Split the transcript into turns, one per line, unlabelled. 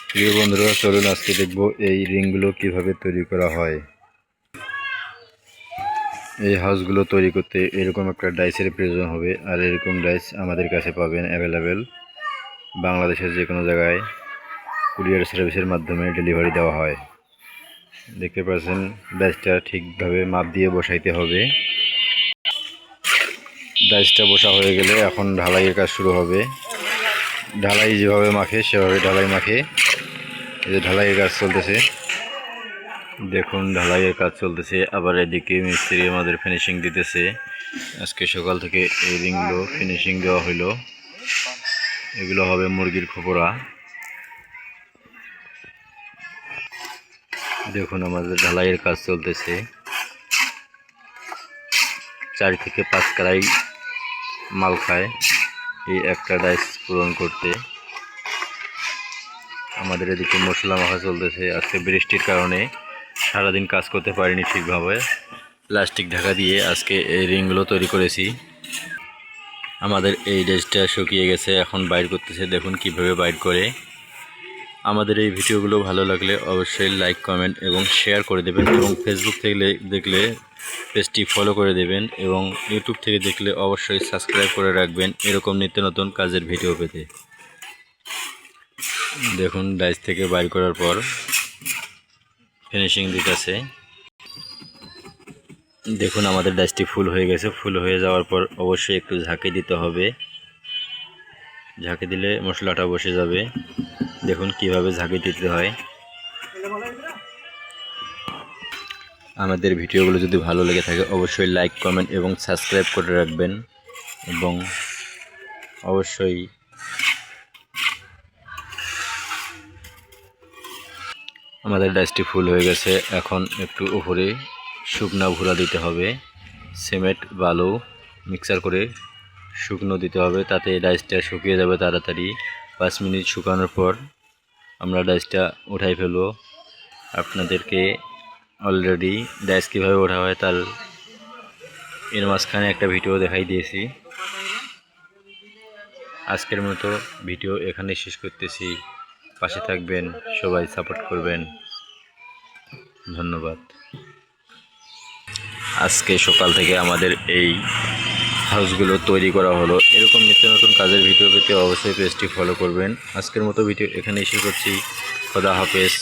প্রিয় বন্ধুরা, চলুন আজকে দেখব এই রিংগুলো কিভাবে তৈরি করা হয়। এই হাউসগুলো তৈরি করতে এরকম একটা ডাইসের প্রয়োজন হবে, আর এরকম ডাইস আমাদের কাছে পাবেন অ্যাভেলেবেল। বাংলাদেশের যে কোনো জায়গায় কুরিয়ার সার্ভিসের মাধ্যমে ডেলিভারি দেওয়া হয়। দেখতে পাচ্ছেন ডাইসটা ঠিকভাবে মাপ দিয়ে বসাইতে হবে। ডাইসটা বসা হয়ে গেলে এখন ঢালাইয়ের কাজ শুরু হবে। ঢালাই যেভাবে মাখে সেভাবে ঢালাই মাখে। এই যে ঢালাইয়ের কাজ চলতেছে, দেখুন ঢালাইয়ের কাজ চলতেছে। আবার এদিকে মিস্ত্রি আমাদের ফিনিশিং দিতেছে। আজকে সকাল থেকে এই রিংগুলো ফিনিশিং দেওয়া হইলো। এগুলো হবে মুরগির খোপরা। দেখুন আমাদের ঢালাইয়ের কাজ চলতেছে। 4 থেকে 5 কারাই মাল খায় এই একটা ডাইস পূরণ করতে। আমাদের এদিকে মশলা মাখা চলতেছে। আজকে বৃষ্টির কারণে সারাদিন কাজ করতে পারিনি ঠিকভাবে। প্লাস্টিক ঢাকা দিয়ে আজকে এই রিংগুলো তৈরি করেছি। আমাদের এই ড্রেসটা শুকিয়ে গেছে, এখন বাইর করতেছে। দেখুন কিভাবে বাইর করে। আমাদের এই ভিডিওগুলো ভালো লাগলে অবশ্যই লাইক, কমেন্ট এবং শেয়ার করে দেবেন, এবং ফেসবুক থেকে দেখলে পেজটি ফলো করে দেবেন, এবং ইউটিউব থেকে দেখলে অবশ্যই সাবস্ক্রাইব করে রাখবেন এরকম নিত্য নতুন কাজের ভিডিও পেতে। দেখুন ডাইস থেকে বাইর করার পর ফিনিশিং দিতেছে। দেখুন আমাদের ডাইসটি ফুল হয়ে গেছে। ফুল হয়ে যাওয়ার পর অবশ্যই একটু ঝাঁকি দিতে হবে। ঝাঁকি দিলে মশলাটা বসে যাবে। দেখুন কিভাবে ঝাঁকি দিতে হয়। আমাদের ভিডিওগুলো যদি ভালো লেগে থাকে অবশ্যই লাইক, কমেন্ট এবং সাবস্ক্রাইব করে রাখবেন, এবং অবশ্যই আমাদের ডাইসটি ফুল হয়ে গেছে। এখন একটু উপরে শুকনা ভুরা দিতে হবে। সিমেন্ট বালু মিক্সার করে শুকনো দিতে হবে, তাতে ডাইসটা শুকিয়ে যাবে তাড়াতাড়ি। 5 মিনিট শুকানোর পর আমরা ডাইসটা উঠাই ফেলবো। আপনাদেরকে অলরেডি ডাইস কীভাবে ওঠা হয় তার এর মাঝখানে একটা ভিডিও দেখাই দিয়েছি। আজকের মতো ভিডিও এখানে শেষ করতেছি। পাশে থাকবেন, সবাই সাপোর্ট করবেন। ধন্যবাদ। আজকে সকাল থেকে আমাদের এই হাউসগুলো তৈরি করা হলো। এরকম নিত্য নতুন কাজের ভিডিও পেতে অবশ্যই পেজটি ফলো করবেন। আজকের মতো ভিডিও এখানেই শেষ করছি। খোদা হাফেজ।